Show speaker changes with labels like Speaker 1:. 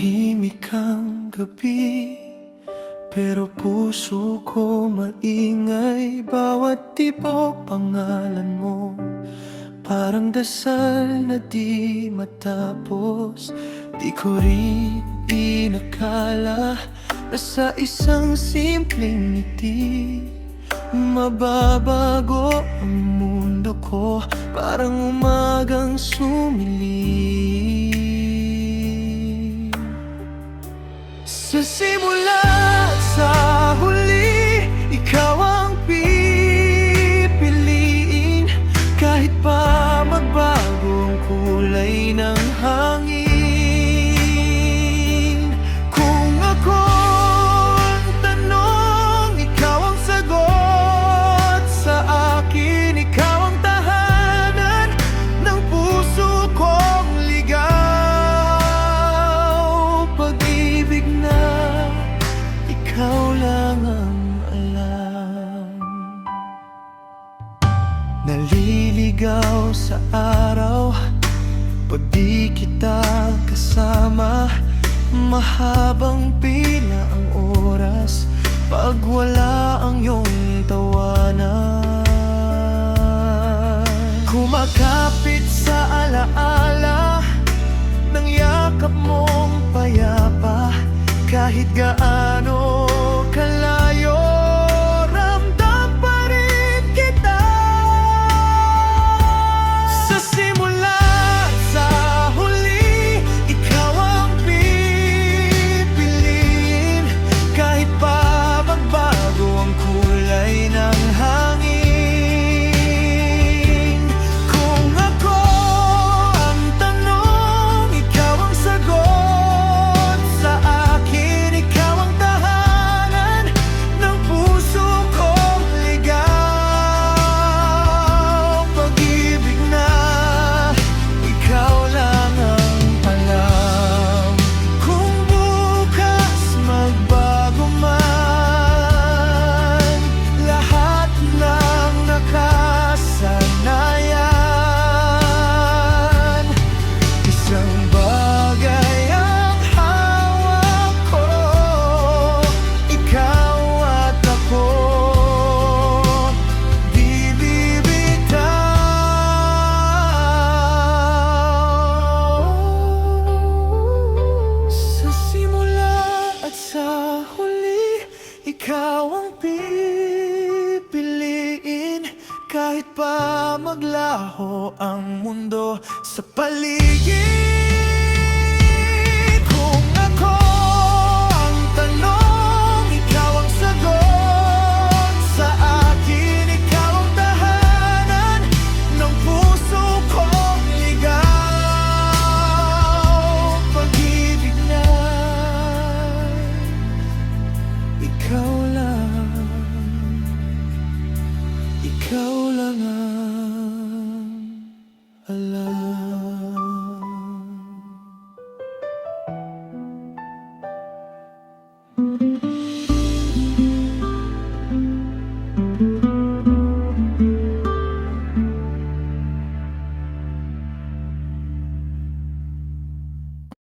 Speaker 1: Tahimik ang gabi, pero puso ko maingay. Bawat tibok pangalan mo, parang dasal na di matapos. Di ko rin inakala na sa isang simpleng ngiti mababago ang mundo ko. Parang umagang sumilim. Sa simula at sa huli, ikaw ang pipiliin. Kahit pa magbago ang kulay ng hangin. Kung ako ang tanong, ikaw ang sagot sa akin. Ikaw ang tahanan ng puso kong ligaw. Pag-ibig na ikaw lang ang alam. Naliligaw sa araw pag di kita kasama. Mahabang pila ang oras pag wala ang iyong tawanan. Kumakapit sa alaala ng yakap mong payapa. Kahit gaano